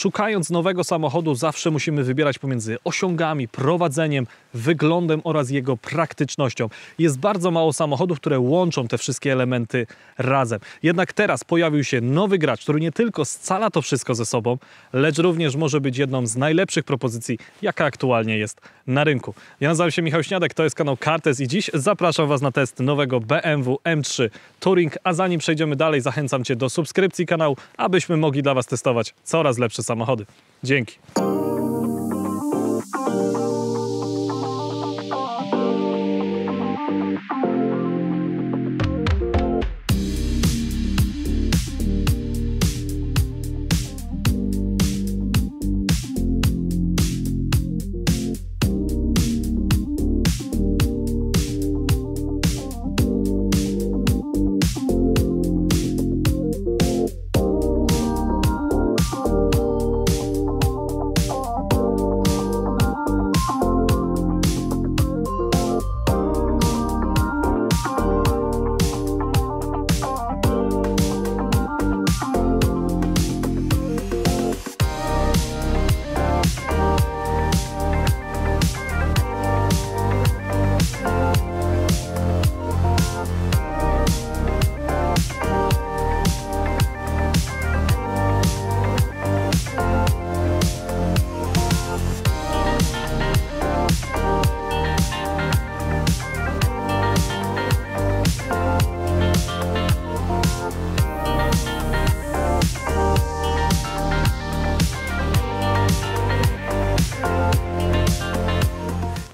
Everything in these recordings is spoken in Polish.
Szukając nowego samochodu zawsze musimy wybierać pomiędzy osiągami, prowadzeniem, wyglądem oraz jego praktycznością. Jest bardzo mało samochodów, które łączą te wszystkie elementy razem. Jednak teraz pojawił się nowy gracz, który nie tylko scala to wszystko ze sobą, lecz również może być jedną z najlepszych propozycji, jaka aktualnie jest na rynku. Ja nazywam się Michał Śniadek, to jest kanał Cartez i dziś zapraszam Was na test nowego BMW M3 Touring, a zanim przejdziemy dalej, zachęcam Cię do subskrypcji kanału, abyśmy mogli dla Was testować coraz lepsze samochody. Dzięki.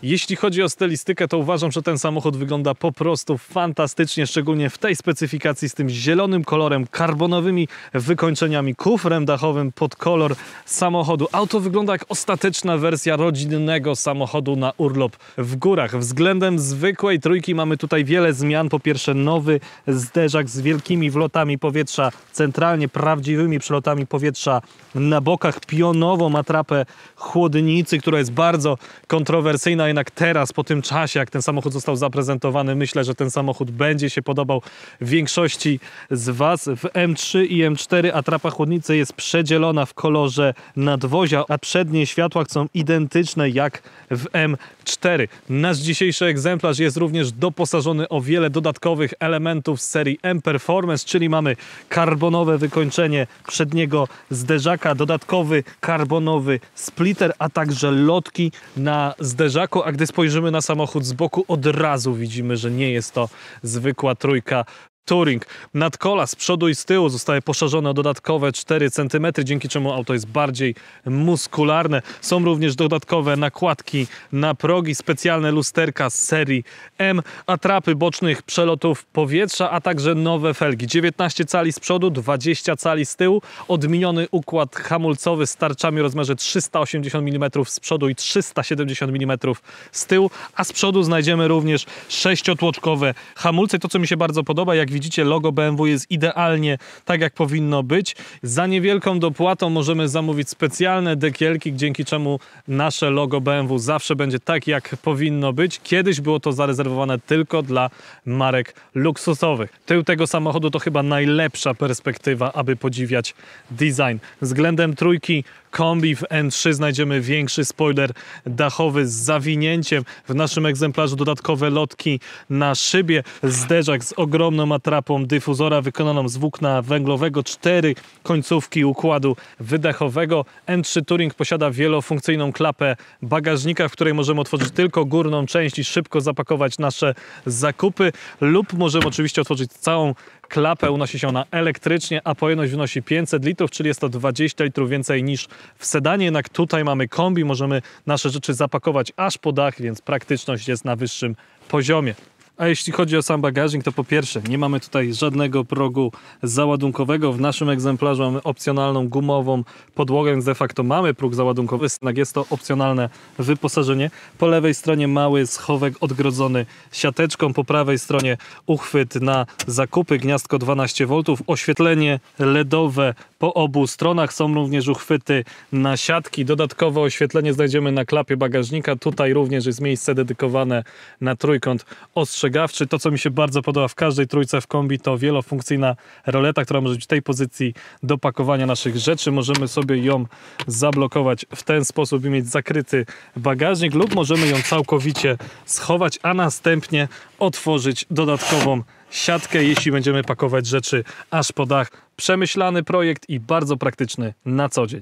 Jeśli chodzi o stylistykę, to uważam, że ten samochód wygląda po prostu fantastycznie, szczególnie w tej specyfikacji z tym zielonym kolorem, karbonowymi wykończeniami, kufrem dachowym pod kolor samochodu. Auto wygląda jak ostateczna wersja rodzinnego samochodu na urlop w górach. Względem zwykłej trójki mamy tutaj wiele zmian. Po pierwsze, nowy zderzak z wielkimi wlotami powietrza, centralnie prawdziwymi przelotami powietrza na bokach, pionową atrapę chłodnicy, która jest bardzo kontrowersyjna. Jednak teraz, po tym czasie, jak ten samochód został zaprezentowany, myślę, że ten samochód będzie się podobał większości z Was. W M3 i M4 atrapa chłodnicy jest przedzielona w kolorze nadwozia, a przednie światła są identyczne jak w M4. Nasz dzisiejszy egzemplarz jest również doposażony o wiele dodatkowych elementów z serii M Performance, czyli mamy karbonowe wykończenie przedniego zderzaka, dodatkowy karbonowy splitter, a także lotki na zderzaku. A gdy spojrzymy na samochód z boku, od razu widzimy, że nie jest to zwykła trójka Touring. Nadkola z przodu i z tyłu zostaje poszerzone o dodatkowe 4 cm, dzięki czemu auto jest bardziej muskularne. Są również dodatkowe nakładki na progi, specjalne lusterka z serii M, atrapy bocznych przelotów powietrza, a także nowe felgi. 19 cali z przodu, 20 cali z tyłu, odmieniony układ hamulcowy z tarczami o rozmiarze 380 mm z przodu i 370 mm z tyłu, a z przodu znajdziemy również 6-tłoczkowe hamulce. To, co mi się bardzo podoba, jak widzicie, logo BMW jest idealnie tak, jak powinno być. Za niewielką dopłatą możemy zamówić specjalne dekielki, dzięki czemu nasze logo BMW zawsze będzie tak, jak powinno być. Kiedyś było to zarezerwowane tylko dla marek luksusowych. Tył tego samochodu to chyba najlepsza perspektywa, aby podziwiać design. Względem trójki kombi w M3 znajdziemy większy spoiler dachowy z zawinięciem. W naszym egzemplarzu dodatkowe lotki na szybie, zderzak z ogromną atrapą dyfuzora wykonaną z włókna węglowego, 4 końcówki układu wydechowego. M3 Touring posiada wielofunkcyjną klapę bagażnika, w której możemy otworzyć tylko górną część i szybko zapakować nasze zakupy, lub możemy oczywiście otworzyć całą klapę. Unosi się ona elektrycznie, a pojemność wynosi 500 litrów, czyli jest to 20 litrów więcej niż w sedanie. Jednak tutaj mamy kombi, możemy nasze rzeczy zapakować aż po dach, więc praktyczność jest na wyższym poziomie. A jeśli chodzi o sam bagażnik, to po pierwsze nie mamy tutaj żadnego progu załadunkowego. W naszym egzemplarzu mamy opcjonalną gumową podłogę, więc de facto mamy próg załadunkowy, jednak jest to opcjonalne wyposażenie. Po lewej stronie mały schowek odgrodzony siateczką, po prawej stronie uchwyt na zakupy, gniazdko 12V, oświetlenie LEDowe po obu stronach, są również uchwyty na siatki. Dodatkowe oświetlenie znajdziemy na klapie bagażnika. Tutaj również jest miejsce dedykowane na trójkąt ostrzegawczy. ostrzegawczy. To, co mi się bardzo podoba w każdej trójce w kombi, to wielofunkcyjna roleta, która może być w tej pozycji do pakowania naszych rzeczy. Możemy sobie ją zablokować w ten sposób i mieć zakryty bagażnik, lub możemy ją całkowicie schować, a następnie otworzyć dodatkową siatkę, jeśli będziemy pakować rzeczy aż po dach. Przemyślany projekt i bardzo praktyczny na co dzień.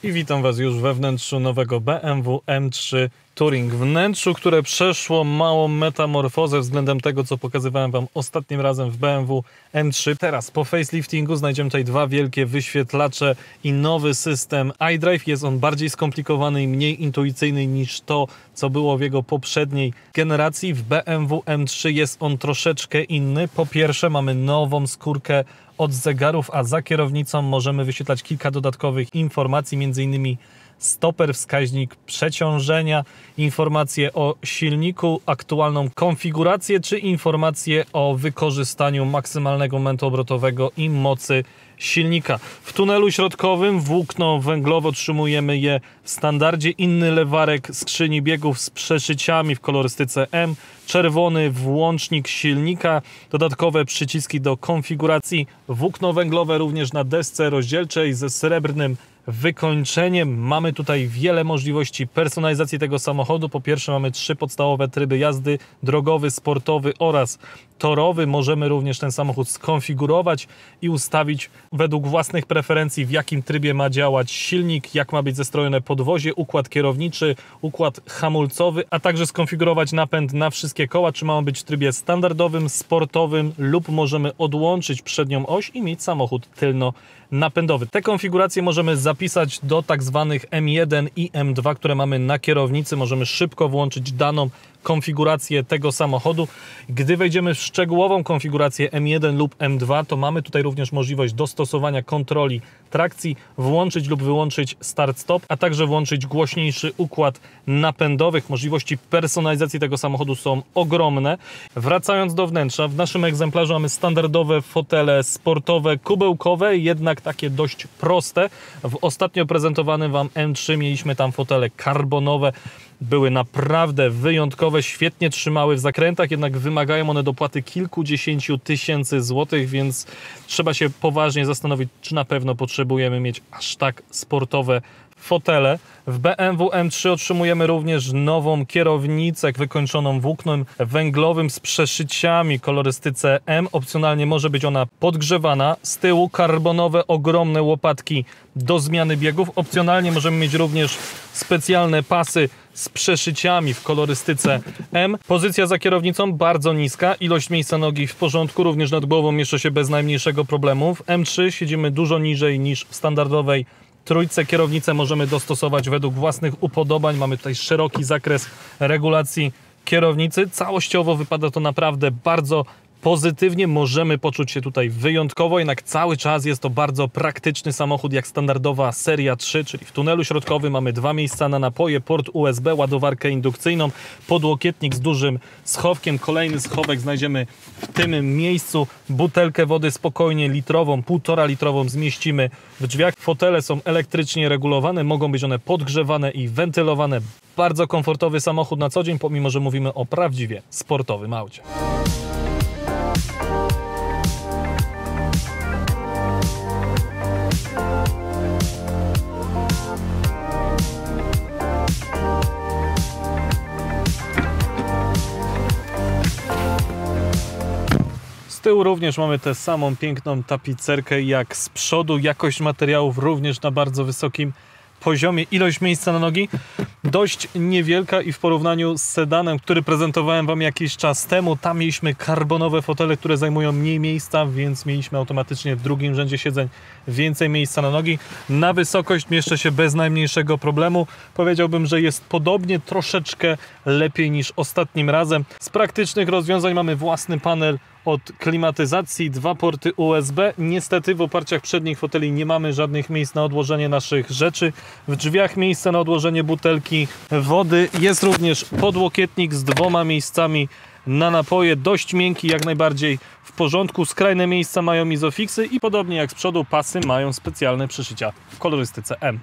I witam Was już we wnętrzu nowego BMW M3 Touring. Wnętrzu, które przeszło małą metamorfozę względem tego, co pokazywałem Wam ostatnim razem w BMW M3. Teraz po faceliftingu znajdziemy tutaj dwa wielkie wyświetlacze i nowy system iDrive. Jest on bardziej skomplikowany i mniej intuicyjny niż to, co było w jego poprzedniej generacji. W BMW M3 jest on troszeczkę inny. Po pierwsze, mamy nową skórkę od zegarów, a za kierownicą możemy wyświetlać kilka dodatkowych informacji, m.in. stoper, wskaźnik przeciążenia, informacje o silniku, aktualną konfigurację czy informacje o wykorzystaniu maksymalnego momentu obrotowego i mocy silnika. W tunelu środkowym włókno węglowe, otrzymujemy je w standardzie. Inny lewarek skrzyni biegów z przeszyciami w kolorystyce M. Czerwony włącznik silnika. Dodatkowe przyciski do konfiguracji. Włókno węglowe również na desce rozdzielczej ze srebrnym wykończeniem. Mamy tutaj wiele możliwości personalizacji tego samochodu. Po pierwsze, mamy 3 podstawowe tryby jazdy: drogowy, sportowy oraz torowy. Możemy również ten samochód skonfigurować i ustawić według własnych preferencji, w jakim trybie ma działać silnik, jak ma być zestrojone podwozie, układ kierowniczy, układ hamulcowy, a także skonfigurować napęd na wszystkie koła, czy ma być w trybie standardowym, sportowym, lub możemy odłączyć przednią oś i mieć samochód tylno-napędowy. Te konfiguracje możemy zapisać do tak zwanych M1 i M2, które mamy na kierownicy. Możemy szybko włączyć daną konfigurację tego samochodu. Gdy wejdziemy w szczegółową konfigurację M1 lub M2, to mamy tutaj również możliwość dostosowania kontroli trakcji, włączyć lub wyłączyć start-stop, a także włączyć głośniejszy układ napędowy. Możliwości personalizacji tego samochodu są ogromne. Wracając do wnętrza, w naszym egzemplarzu mamy standardowe fotele sportowe, kubełkowe, jednak takie dość proste. W ostatnio prezentowanym Wam M3 mieliśmy tam fotele karbonowe. Były naprawdę wyjątkowe, świetnie trzymały w zakrętach, jednak wymagają one dopłaty kilkudziesięciu tysięcy złotych, więc trzeba się poważnie zastanowić, czy na pewno potrzebujemy mieć aż tak sportowe fotele. W BMW M3 otrzymujemy również nową kierownicę wykończoną włóknem węglowym z przeszyciami w kolorystyce M. Opcjonalnie może być ona podgrzewana. Z tyłu karbonowe, ogromne łopatki do zmiany biegów. Opcjonalnie możemy mieć również specjalne pasy z przeszyciami w kolorystyce M. Pozycja za kierownicą bardzo niska, ilość miejsca nogi w porządku, również nad głową mieszczę się bez najmniejszego problemu. W M3 siedzimy dużo niżej niż w standardowej trójce. Kierownicę możemy dostosować według własnych upodobań. Mamy tutaj szeroki zakres regulacji kierownicy. Całościowo wypada to naprawdę bardzo pozytywnie. Możemy poczuć się tutaj wyjątkowo, jednak cały czas jest to bardzo praktyczny samochód, jak standardowa seria 3, czyli w tunelu środkowym mamy 2 miejsca na napoje, port USB, ładowarkę indukcyjną, podłokietnik z dużym schowkiem. Kolejny schowek znajdziemy w tym miejscu. Butelkę wody spokojnie litrową, 1,5 litrową zmieścimy w drzwiach. Fotele są elektrycznie regulowane, mogą być one podgrzewane i wentylowane. Bardzo komfortowy samochód na co dzień, pomimo że mówimy o prawdziwie sportowym aucie. Z tyłu również mamy tę samą piękną tapicerkę jak z przodu. Jakość materiałów również na bardzo wysokim poziomie. Ilość miejsca na nogi dość niewielka i w porównaniu z sedanem, który prezentowałem Wam jakiś czas temu, tam mieliśmy karbonowe fotele, które zajmują mniej miejsca, więc mieliśmy automatycznie w drugim rzędzie siedzeń więcej miejsca na nogi. Na wysokość mieszczę się bez najmniejszego problemu. Powiedziałbym, że jest podobnie, troszeczkę lepiej niż ostatnim razem. Z praktycznych rozwiązań mamy własny panel od klimatyzacji, 2 porty USB. Niestety w oparciach przednich foteli nie mamy żadnych miejsc na odłożenie naszych rzeczy. W drzwiach miejsce na odłożenie butelki wody. Jest również podłokietnik z 2 miejscami na napoje. Dość miękki, jak najbardziej w porządku. Skrajne miejsca mają Isofixy i podobnie jak z przodu pasy mają specjalne przyszycia w kolorystyce M.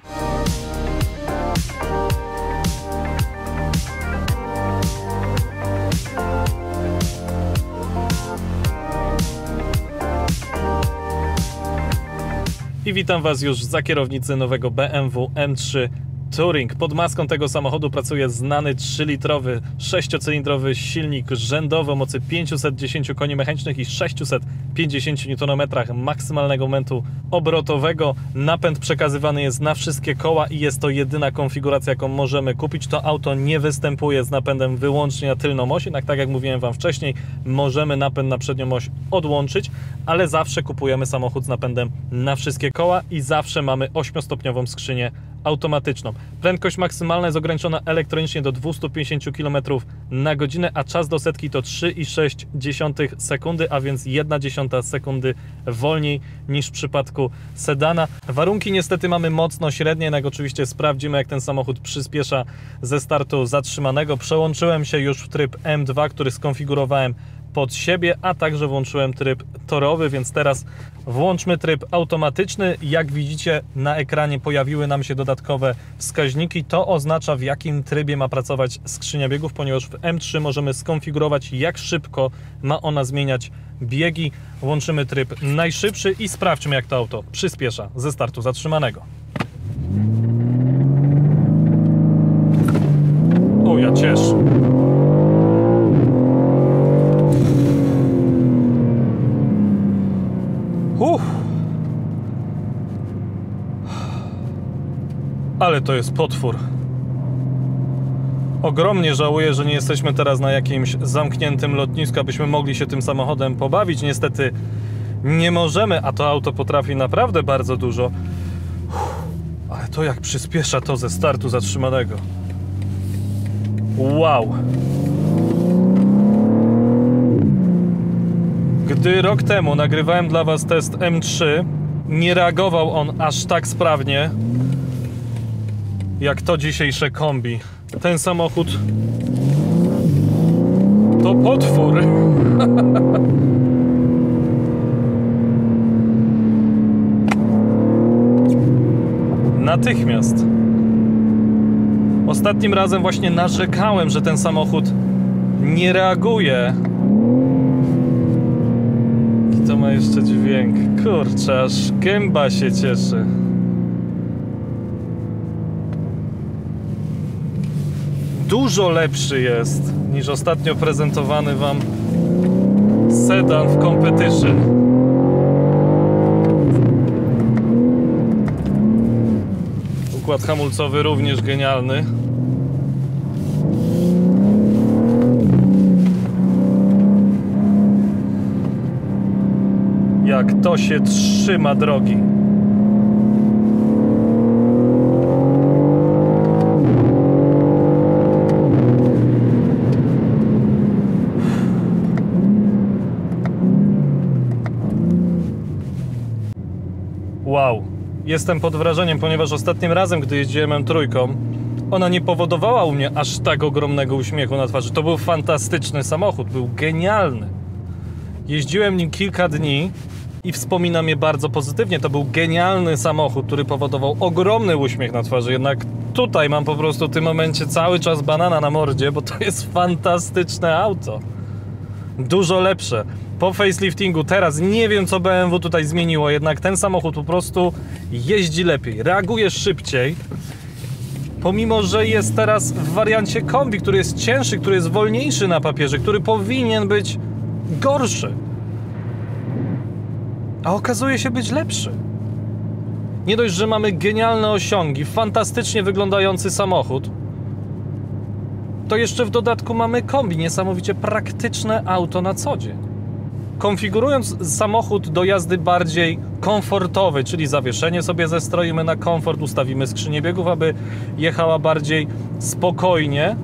I witam Was już za kierownicy nowego BMW M3 Touring. Pod maską tego samochodu pracuje znany 3-litrowy, 6-cylindrowy silnik rzędowy o mocy 510 koni mechanicznych i 650 Nm maksymalnego momentu obrotowego. Napęd przekazywany jest na wszystkie koła i jest to jedyna konfiguracja, jaką możemy kupić. To auto nie występuje z napędem wyłącznie na tylną oś, jednak tak jak mówiłem Wam wcześniej, możemy napęd na przednią oś odłączyć, ale zawsze kupujemy samochód z napędem na wszystkie koła i zawsze mamy 8-stopniową skrzynię automatyczną. Prędkość maksymalna jest ograniczona elektronicznie do 250 km na godzinę, a czas do setki to 3,6 sekundy, a więc 1/10 sekundy wolniej niż w przypadku sedana. Warunki niestety mamy mocno średnie, jednak oczywiście sprawdzimy, jak ten samochód przyspiesza ze startu zatrzymanego. Przełączyłem się już w tryb M2, który skonfigurowałem pod siebie, a także włączyłem tryb torowy, więc teraz włączmy tryb automatyczny. Jak widzicie, na ekranie pojawiły nam się dodatkowe wskaźniki. To oznacza, w jakim trybie ma pracować skrzynia biegów, ponieważ w M3 możemy skonfigurować, jak szybko ma ona zmieniać biegi. Włączymy tryb najszybszy i sprawdźmy, jak to auto przyspiesza ze startu zatrzymanego. O, ja cieszę. Ale to jest potwór. Ogromnie żałuję, że nie jesteśmy teraz na jakimś zamkniętym lotnisku, abyśmy mogli się tym samochodem pobawić. Niestety nie możemy, a to auto potrafi naprawdę bardzo dużo. Ale to jak przyspiesza to ze startu zatrzymanego. Wow! Gdy rok temu nagrywałem dla Was test M3, nie reagował on aż tak sprawnie jak to dzisiejsze kombi. Ten samochód to potwór. Natychmiast. Ostatnim razem właśnie narzekałem, że ten samochód nie reaguje. I to ma jeszcze dźwięk. Kurczę, aż gęba się cieszy. Dużo lepszy jest niż ostatnio prezentowany Wam sedan w Competition. Układ hamulcowy również genialny. Jak to się trzyma drogi. Wow, jestem pod wrażeniem, ponieważ ostatnim razem, gdy jeździłem M3, ona nie powodowała u mnie aż tak ogromnego uśmiechu na twarzy. To był fantastyczny samochód, był genialny. Jeździłem nim kilka dni i wspominam je bardzo pozytywnie. To był genialny samochód, który powodował ogromny uśmiech na twarzy. Jednak tutaj mam po prostu w tym momencie cały czas banana na mordzie, bo to jest fantastyczne auto. Dużo lepsze. Po faceliftingu teraz nie wiem, co BMW tutaj zmieniło, jednak ten samochód po prostu jeździ lepiej, reaguje szybciej. Pomimo że jest teraz w wariancie kombi, który jest cięższy, który jest wolniejszy na papierze, który powinien być gorszy. A okazuje się być lepszy. Nie dość, że mamy genialne osiągi, fantastycznie wyglądający samochód, to jeszcze w dodatku mamy kombi, niesamowicie praktyczne auto na co dzień. Konfigurując samochód do jazdy bardziej komfortowej, czyli zawieszenie sobie zestroimy na komfort, ustawimy skrzynię biegów, aby jechała bardziej spokojnie,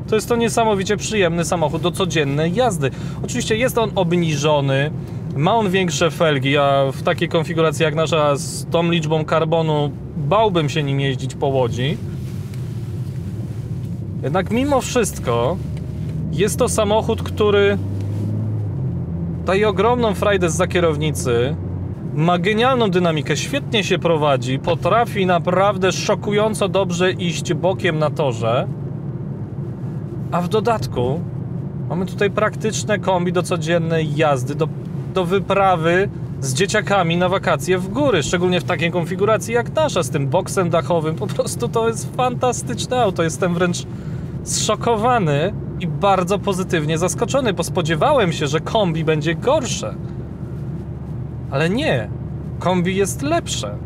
to jest to niesamowicie przyjemny samochód do codziennej jazdy. Oczywiście jest on obniżony, ma on większe felgi, a w takiej konfiguracji jak nasza z tą liczbą karbonu bałbym się nim jeździć po Łodzi. Jednak mimo wszystko jest to samochód, który daje ogromną frajdę zza kierownicy, ma genialną dynamikę, świetnie się prowadzi, potrafi naprawdę szokująco dobrze iść bokiem na torze, a w dodatku mamy tutaj praktyczne kombi do codziennej jazdy, do wyprawy z dzieciakami na wakacje w góry, szczególnie w takiej konfiguracji jak nasza, z tym boksem dachowym. Po prostu to jest fantastyczne auto, jestem wręcz zszokowany i bardzo pozytywnie zaskoczony, bo spodziewałem się, że kombi będzie gorsze. Ale nie, kombi jest lepsze.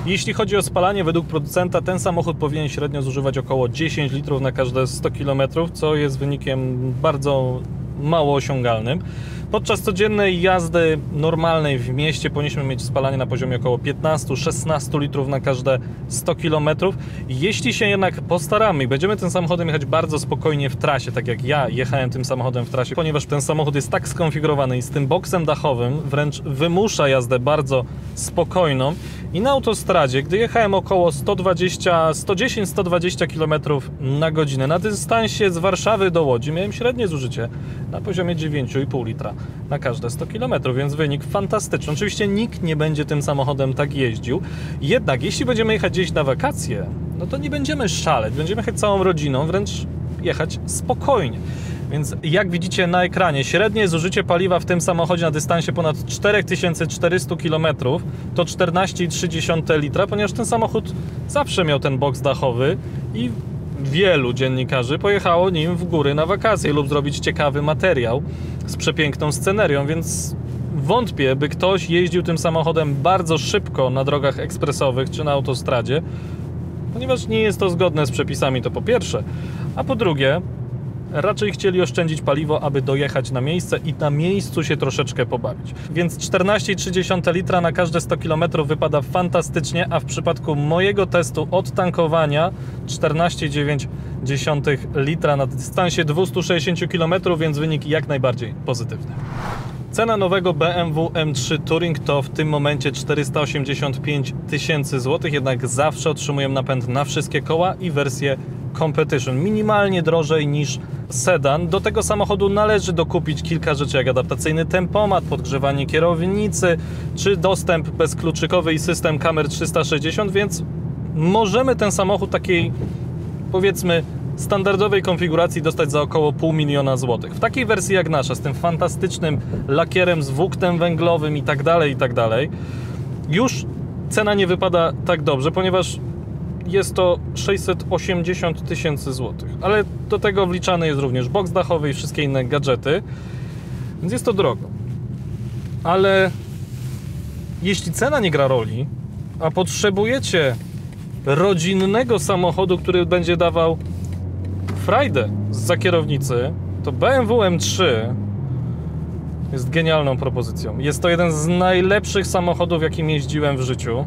Jeśli chodzi o spalanie, według producenta ten samochód powinien średnio zużywać około 10 litrów na każde 100 km, co jest wynikiem bardzo mało osiągalnym. Podczas codziennej jazdy normalnej w mieście powinniśmy mieć spalanie na poziomie około 15-16 litrów na każde 100 km. Jeśli się jednak postaramy i będziemy tym samochodem jechać bardzo spokojnie w trasie, tak jak ja jechałem tym samochodem w trasie, ponieważ ten samochód jest tak skonfigurowany i z tym boksem dachowym wręcz wymusza jazdę bardzo spokojną, i na autostradzie, gdy jechałem około 110-120 km na godzinę, na dystansie z Warszawy do Łodzi miałem średnie zużycie na poziomie 9,5 litra na każde 100 km, więc wynik fantastyczny. Oczywiście nikt nie będzie tym samochodem tak jeździł, jednak jeśli będziemy jechać gdzieś na wakacje, no to nie będziemy szaleć, będziemy jechać całą rodziną, wręcz jechać spokojnie. Więc jak widzicie na ekranie, średnie zużycie paliwa w tym samochodzie na dystansie ponad 4400 km to 14,3 litra, ponieważ ten samochód zawsze miał ten boks dachowy i wielu dziennikarzy pojechało nim w góry na wakacje lub zrobić ciekawy materiał z przepiękną scenerią, więc wątpię, by ktoś jeździł tym samochodem bardzo szybko na drogach ekspresowych czy na autostradzie, ponieważ nie jest to zgodne z przepisami, to po pierwsze, a po drugie raczej chcieli oszczędzić paliwo, aby dojechać na miejsce i na miejscu się troszeczkę pobawić. Więc 14,3 litra na każde 100 km wypada fantastycznie, a w przypadku mojego testu od tankowania 14,9 litra na dystansie 260 km, więc wynik jak najbardziej pozytywny. Cena nowego BMW M3 Touring to w tym momencie 485 000 złotych, jednak zawsze otrzymuję napęd na wszystkie koła i wersję Competition, minimalnie drożej niż sedan. Do tego samochodu należy dokupić kilka rzeczy, jak adaptacyjny tempomat, podgrzewanie kierownicy, czy dostęp bezkluczykowy i system kamer 360, więc możemy ten samochód takiej, powiedzmy, standardowej konfiguracji dostać za około 500 000 złotych. W takiej wersji jak nasza, z tym fantastycznym lakierem, z włóknem węglowym i tak dalej, już cena nie wypada tak dobrze, ponieważ jest to 680 000 złotych, ale do tego wliczany jest również boks dachowy i wszystkie inne gadżety, więc jest to drogo. Ale jeśli cena nie gra roli, a potrzebujecie rodzinnego samochodu, który będzie dawał frajdę zza kierownicy, to BMW M3 jest genialną propozycją. Jest to jeden z najlepszych samochodów, jakim jeździłem w życiu.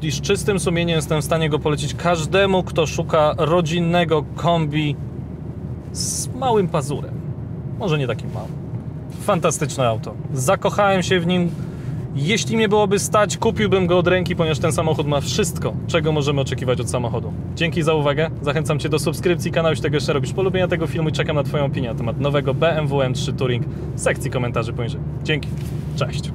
I z czystym sumieniem jestem w stanie go polecić każdemu, kto szuka rodzinnego kombi z małym pazurem. Może nie takim małym. Fantastyczne auto. Zakochałem się w nim. Jeśli mnie byłoby stać, kupiłbym go od ręki, ponieważ ten samochód ma wszystko, czego możemy oczekiwać od samochodu. Dzięki za uwagę. Zachęcam Cię do subskrypcji kanału, jeśli tego jeszcze robisz, polubienia tego filmu i czekam na Twoją opinię na temat nowego BMW M3 Touring w sekcji komentarzy poniżej. Dzięki. Cześć.